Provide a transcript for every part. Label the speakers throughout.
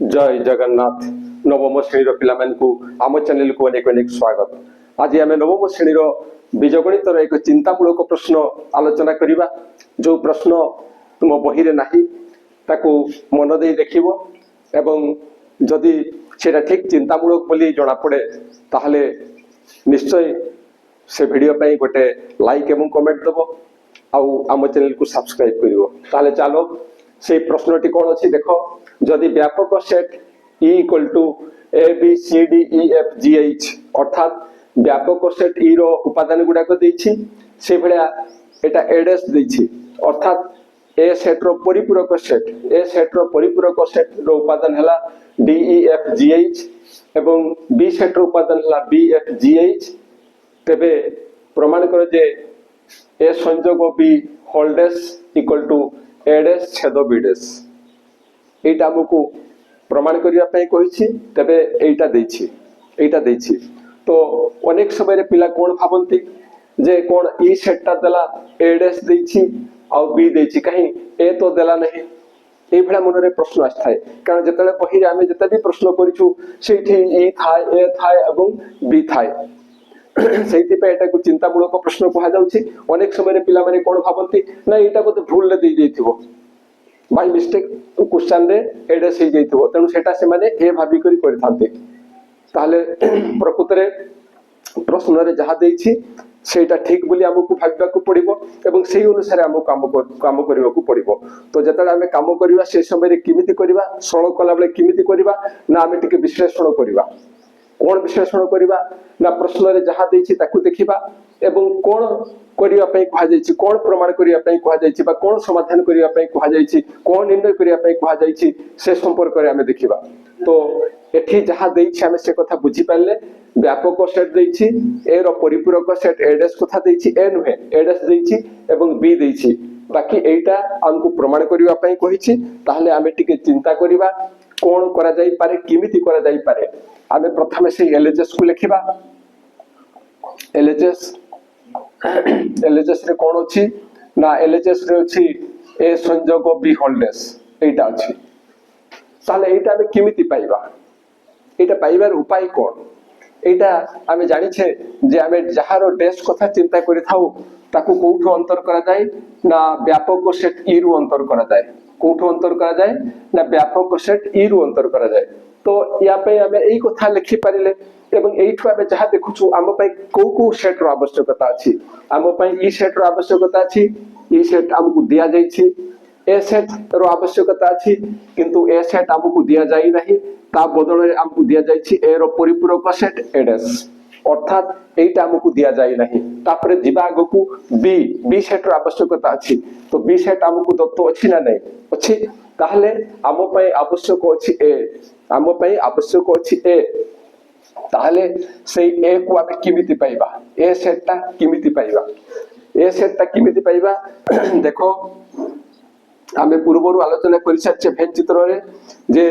Speaker 1: जय जगन्नाथ। नवम श्रेणी पिलामानकु आम चैनल को अनेक अनेक स्वागत। आज आम नवम श्रेणी बीजगणितर एक चिंतामूलक प्रश्न आलोचना करिबा। जो प्रश्न तुम बही रे नाही ताकू मन दे देखिबो एवं जदि सेटा ठीक चिंतामूलक बोली जणा पड़े ताहले निश्चय से वीडियो पई गोटे लाइक एवं कमेंट दबो आउ आम चैनल को सब्सक्राइब करिवो। ताहले चलो से प्रश्नटी कौन अच्छी देखो। जदि व्यापक set E equal to A B C D E F G H अर्थात व्यापक सेट E रो उपादान गुड़ाक देछि से भलिया एटा एडेस देछि अर्थात ए सेट रो परिपूरक सेट रो उपादान हला D E F G H एवं बी सेट रो उपादान हला बी एफ जी एच। तेबे प्रमाण कर जे ए संयोग बी होल्डेस इक्वल टू एडेस छेद बीडेस एटा हमकु प्रमाण करिया पई कहिछि। तबे एटा देछि तो अनेक समय रे पिला कोन भाबंती जे कोन ई सेटटा देला एडेस देछि आ बी देछि कहीं ए तो देला नहीं। ए भला मन रे प्रश्न आस्थाय कारण जतले बहिरे आमे जते भी प्रश्न करिछु सेठी ई थाय ए थाय एवं बी थाय सेठी पे एटा को चिंतामूलक प्रश्न कहा जाउछि। अनेक समय रे पिला माने कोन भाबंती ना एटा को भूल ले देई देथिबो बाय मिस्टेक क्वेश्चन रे एडेस हे जाइथिबो तेनु सेटा से माने ए भाबी करी करथांते। ताहले प्रकृत रे प्रश्न रे जहा देछि सेटा ठीक बोली हमकु भाबबा को पड़िबो एवं सेही अनुसार हमकु काम करबा को पड़िबो। तो जतले हमें काम करबा से समय रे किमिति करबा सरल कला बेले किमिति करबा ना हमें टिके विश्लेषण करबा। कोन विश्लेषण करबा ना प्रश्न रे जहा देछि ताकू देखिबा एवं कोन करिया पई कहा जायछि कोन प्रमाण करिया पई कहा जायछि बा कोन समाधान करिया पई कहा जायछि कोन निर्णय करिया पई कहा जायछि से संपर्क रे हमें देखिबा। तो एठी जहा देछि हमें से कथा बुझी पाले व्यापक सेट देछि ए रो परिपूरक सेट एडेस कथा देछि ए नुहे एडेस देछि एवं बी देछि बाकी एटा हमकु प्रमाण करिया पई कहिछि। ताहले हमें टिके चिंता करिबा कोन करा जाई पारे किमिति करा जाई पारे। हमें प्रथम से एलएचएस को लिखिबा। एलएचएस रे कोन अछि ना एलएचएस रे अछि ए संयोग बी होल्डेस एटा अछि। ताले एटा हमें किमिति पाइबा एटा पाइबार उपाय कोन एटा हमें जानि छे जे हमें जहारो डेस कथा चिंता करि थाउ ताकू कोठो अंतर करा जाय ना व्यापक सेट ई रु अंतर करा जाय कोठो अंतर करा जाय ना व्यापक सेट ई रु अंतर करा जाय। तो या पे हमें एई कथा लिखि पारिले एवं एठु हमें जहा देखुछु आम पई को सेट रो आवश्यकता अछि आम पई ई सेट रो आवश्यकता अछि ई सेट हमकु दिया जाय छी ए सेट रो आवश्यकता अछि किंतु ए सेट हमकु दिया जाय नाही ता बदल रे हमकु दिया जाय छी ए रो परिपूरक सेट एडेस अर्थात एटा हमकु दिया जाय नाही। तापरे जिबा आगकु बी सेट रो आवश्यकता अछि तो बी सेट हमकु दत्त अछि ना नै अछि। ताहले आम पई आवश्यक अछि ए आम पई आवश्यक अछि ए ताहले से ए को आमे किमिति पाइबा ए सेटटा किमिति पाइबा देखो आमे पूर्वरु आलोचना करि साचे भेन चित्र रे जे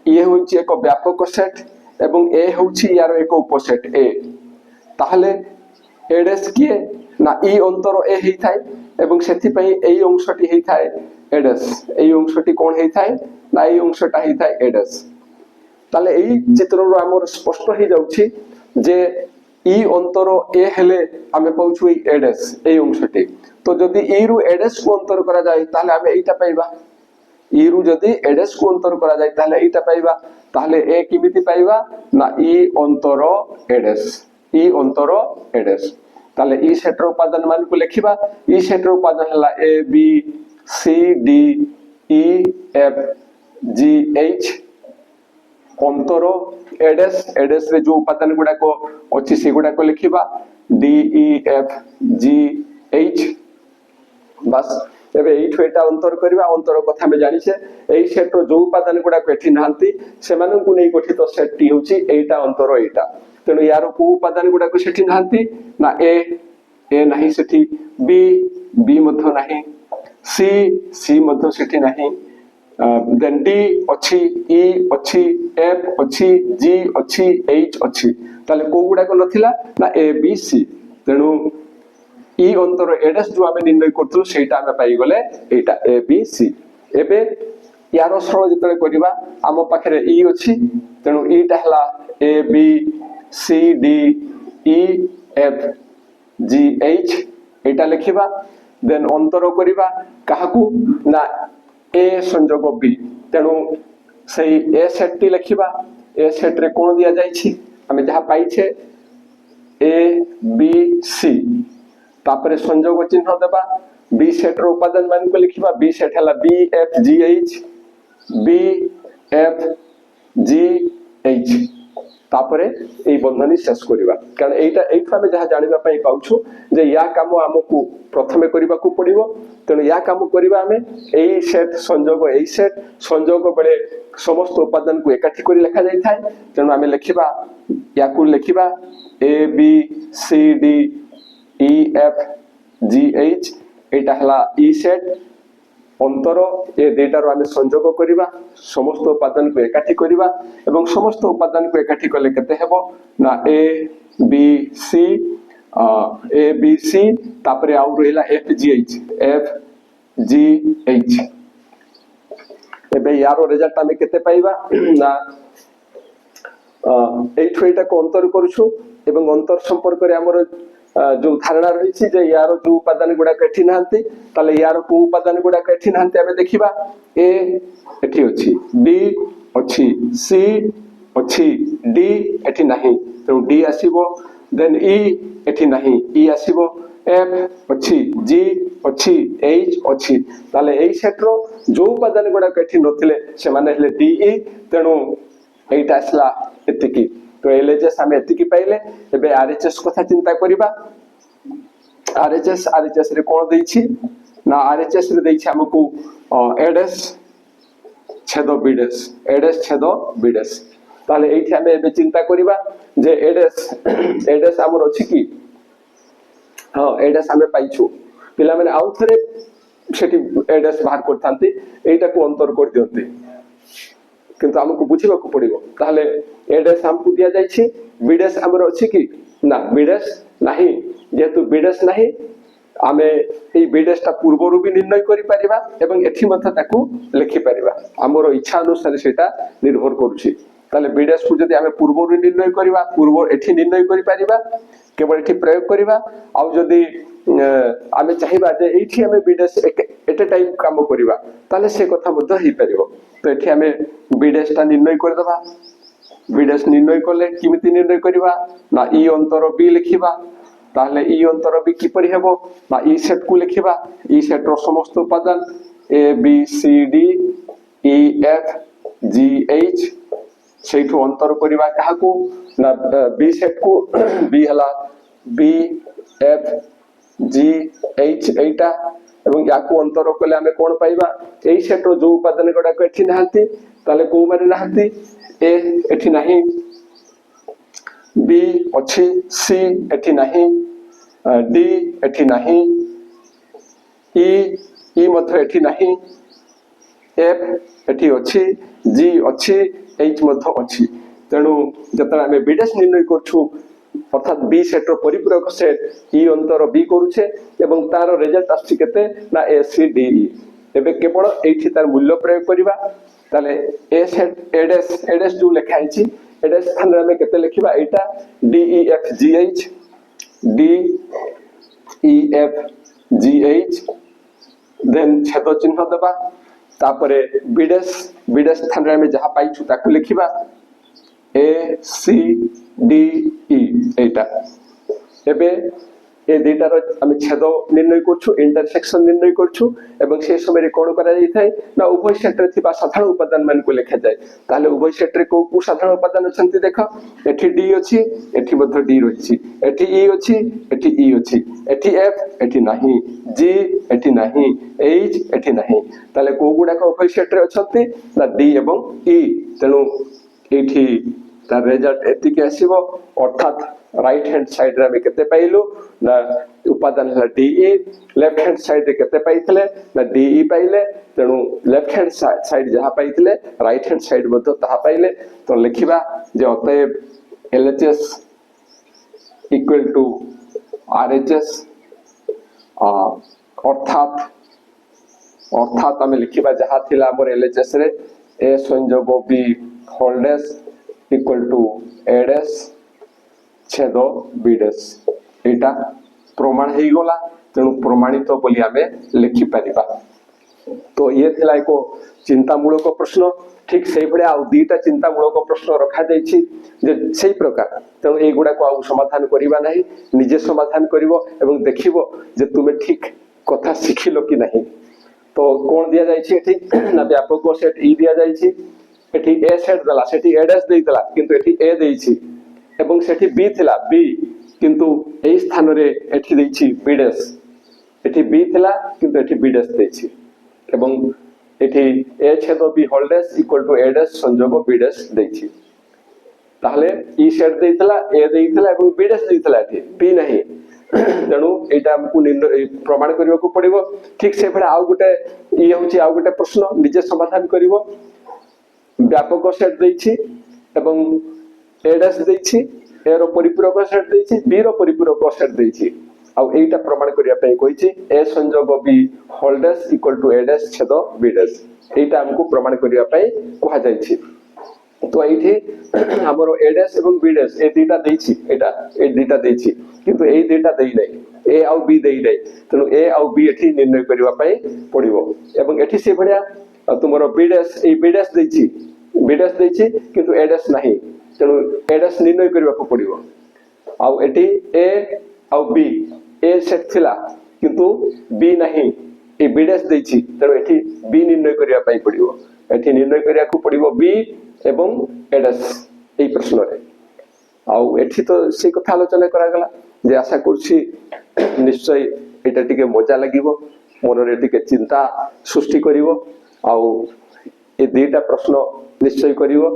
Speaker 1: ये होछि एक व्यापक सेट एवं ए होछि यार एक उपसेट ए। ताहले एडेस किए ना ई अंतर ए हेइ थाय एवं सेथि पई एई अंशटी हेइ थाय एडेस एई अंशटी कोन हेइ थाय ना एई अंशटा हेइ थाय एडेस। ताले एई चित्र रो हमर स्पष्ट हे जाउछि जे ई अंतर ए हेले हमें पाउछु ए एडेस ए अंशटी। तो जदि ई रु एडेस को अंतर करा जाय ताले हमें एटा पाइबा ई रु जदि एडेस को अंतर करा जाय ताले एटा पाइबा। ताले ए किमिति पाइबा ना ई अंतर एडेस ताले ई सेट रो उपादान मान को लिखिबा। ई सेट रो उपादान हला A B C D E F G H अंतर एडेस रे जो उपादान गुडा को अछि से गुडा को लिखिबा D E F G H बस। एबे एठो एटा अंतर करबा अंतर कथा में जानि छे एई सेट रो जो उपादान गुडा को एठी नांती से मानन को नै गठित सेट टी होछि एटा अंतर एटा। तेनु यारो को उपादान गुडा को सेठी नांती ना ए नाही सेठी बी मध्य नाही सी मध्य सेठी नाही देन डी अछि ई अछि एफ अछि जी अछि एच अछि। ताले को गुडा को नथिला ना ए बी सी। तेनु ई अंतर एडेस जो हमें निर्णय करथु सेटा हमें पाई गले एटा ए बी सी। एबे यार सरल जिते करवा आम पाखे ई अच्छी तेणु ईटा है A B C D E F G H एटा लिखा देन अंतर करवा क्या ना ए संजोग बी तेणु से ए सेट टी लिखा ए सेट रे कौन दि जाइए आम जहाँ पाइछे ए बी सी तापर संजोग चिन्ह देवा बी सेट रो उपादान मान को लिखा बी सेट है B F G H B F G H तापरे ए बंधनी शेष करवा कारण एटा एठु आमे जहा जानिबा पई पाउछु जे या काम हमकु प्रथमे करबा को पड़िबो तेनु या काम करबा आमे एई सेट संजोग बेले समस्त उपादान को एकाठी करी लिखा जाय थाय तेनु आमे लिखिबा याकु लिखिबा A B C D E F G H एटा हला ई सेट अंतर ए दुईटार आम संजोग करवा समस्त उपादान को एकाठी करवा एवं समस्त उपादान को एकाठी कले केते हेबो ना ए बी सी तापरे आउ रहिला एफ जी एच एबे यारो रिजल्ट आमे केते पाइबा ना एठु एटा को अंतर करूछु एवं अंतर संपर्क रे हमर जो धारणा रही जे यार जो उपादान गुड़ाक एठी नाहंती ताले यार को उपादान गुड़ाक एठी नाहंती आमे देखिबा ए एठी अछि बी अछि सी अछि डी एठी नाही तो डी आसीबो देन ई एठी नाही ई आसीबो एफ अछि जी अछि एच अछि ताले एई सेट रो जो उपादान गुड़ाक एठी नथिले से माने हले डी ई तेनु एटा आसला एतिकी तो एलएचएस आम एतिकी पाइले एबे आरएचएस कथा चिंता करिबा आरएचएस रे कोन देछि ना आरएचएस रे देछि हमकु एडएस छेद बीडेस ताले एठी आमे एबे चिंता करिबा जे एडएस हमर अछि की हां एडएस आमे पाइछु पिला माने आउ थरे सेठी एडएस बाहर करथांती एटा को अंतर कर दियंती किंतु हमको बुझिबा को पड़िबो ताले एडएस हमको दिया जाइछि बीडेस हमर अछि की ना बीडेस नाही जेतु बीडेस नाही आमे ए बीडेस ता पूर्वरु भी निर्णय करि परिबा एवं एठी मथ ताकू लिखि परिबा हमर इच्छा अनुसार सेटा निर्भर करूछि ताले बीडेस को जदि आमे पूर्वरु निर्णय करिबा पूर्व एठी निर्णय करि परिबा केवल एठी प्रयोग करिबा आ जदि आमे चाहिबा जे एठी आमे बीडेस एटे टाइम काम करिबा ताले से कथा मध्य हि परिबो तो एठी आमे बीडेस ता निर्णय कर दबा बीडेस निर्णय करले किमिति निर्णय करिबा ना ई अंतर बी लिखिबा ताले ई अंतर बी कि परि हेबो ना ई सेट को लिखिबा ई सेट रो समस्त उपादान A B C D E F G H सेठु अंतर करिबा काहाकू ना बी सेट को बी हला बी एफ जी एच एटा एवं याकू अंतर कले आमे कोन पाइबा एई सेट रो जो उपादान गडा को एठी नाहंती ताले को माने नाहंती ए एठी नाही बी अछि सी एठी नाही डी एठी नाही ई मध्य एठी नाही एफ एठी अछि जी अछि एच मध्य अछि तेणु जतरा आमे बीडेस निर्णय करछु अर्थात बी सेट रो परिपूरक सेट ई अंतर बी करूछे एवं तार रिजल्ट आछि केते ना ए सी डी ई एबे केवल एठी तार मूल्य प्रयोग करिबा ताले ए सेट एडएस जो लिखा आइछि एडएस स्थान रे हमें केते लिखिबा एटा D E F G H D E F G H then छेद चिन्ह देबा तापरे बीडेस स्थान रे हमें जहा पाइछु ताकु लिखिबा ए सी डी ई एटा एबे ए दुईटार आम छेद निर्णय करछु इंटरसेक्शन निर्णय करछु एवं से समय कोन करा जाय थाय ना उभय सेट रे थिबा साधारण उपादान मान को लिखा जाय ताले उभय सेट रे को साधारण उपादान अछंती देखो एठी डी अछि एठी मध्य डी रहिछि एठी ई अछि एठी ई अछि एठी एफ एठी नाही जी एठी नाही एच एठी नाही ताले को गुडा को उभय सेट रे अछंती ना डी एवं ई तेनु एठी ता रिजल्ट एति के आसीबो अर्थात राइट हैंड साइड रे केते पाइलु ना उपादान है डीई लेफ्ट हैंड साइड रे केते पाइथले ना डीई पाइले तेनु लेफ्ट हैंड साइड जहा पाइथले राइट हैंड साइड मध्य ताहा पाइले तो लिखिबा जे अतएव एलएचएस इक्वल टू आरएचएस अर्थात अर्थात आम लिखा जहाँ थी एलएचएस रे ए संयोग B whole dash equal to A dash छेद बी डैश एटा प्रमाण हो गला तेणु प्रमाणित बोली आमे लिखि परिबा। तो ये थिला एक चिंतामूलक प्रश्न ठीक से भाया आ दुईटा चिंतामूलक प्रश्न रखा जाइछि जे सेही प्रकार तेणु ए गुडा को आ समाधान करिबा नाही निजे समाधान करिवो एवं देखिवो जे तुमे ठीक कथा शिखिलो कि नहीं। तो कोन दिया जाइछि एठी ना व्यापक सेट ई दिया जाइछि एठी ए सेट दला सेठी ए डैश देइतला किंतु एठी ए देइछि एवं सेठी बी थिला बी किंतु एई स्थान रे एठी देइछि बी डैश एठी बी थिला किंतु एठी बी डैश देइछि एवं एठी ए छेद B whole dash equal to A dash संयोग बी डैश देइछि ताहले ई सेट देइतला ए देइतला एवं बी डैश देइतला एठी बी नाही तेणु एटा हमकु प्रमाण करबा को पड़िबो। ठीक से फेर आउ गुटे ई होछि आउ गुटे प्रश्न निजे समाधान करिवो व्यापक सेट देइछि एवं ए डैश देइछि ए रो परिपूरक सेट देइछि बी रो परिपूरक सेट देइछि आउ एटा प्रमाण करिया पई कहिछि ए संयोग B whole dash equal to A dash छेद बी डैश एटा हमकु प्रमाण करिया पई कहा जाइछि। तो एठी हमरो ए डैश एवं बी डैश ए दुईटा देइछि एटा ए दुईटा देइछि किंतु ए दुईटा देइ नै ए आउ बी देइ नै तेणु ए आउ बी एठी निर्णय करिवा पई पड़िबो एवं एठी से भडिया तुमरो B dash A B dash देइछि किंतु ए डैश नाही तेणु ए डैश निर्णय करिवा को पड़िबो आउ एठी ए आउ बी ए सेट थिला किंतु बी नाही ए बी डैश देइछि तेणु एठी बी निर्णय करिवा पई पड़िबो एठी निर्णय करिया को पड़िबो बी एवं ए डैश एई प्रश्न रे आउ एठी तो से कथा आलोचना करा गला जे आशा करछि निश्चय एटा टिके मजा लागिवो मन रे टिके चिंता सृष्टि करिवो आउ ए दुईटा प्रश्न निश्चय करिवो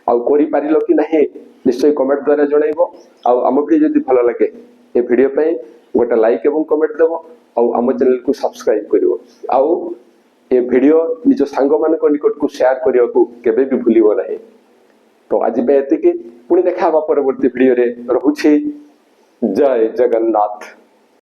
Speaker 1: आउ करि पारिलो कि नाही निश्चय कमेंट द्वारा जणाइबो आउ आम वीडियो जदि भलो लागे ए वीडियो पई गोटा लाइक एवं कमेंट देबो आउ आम चैनल को सब्सक्राइब करिवो आउ ए वीडियो निज सांग मान निकट को शेयर करिया को केबे भी भूलिबो नाही। तो आज पे एतिके पुणी देखा परवर्ती वीडियो रे रहुछि जय जगन्नाथ।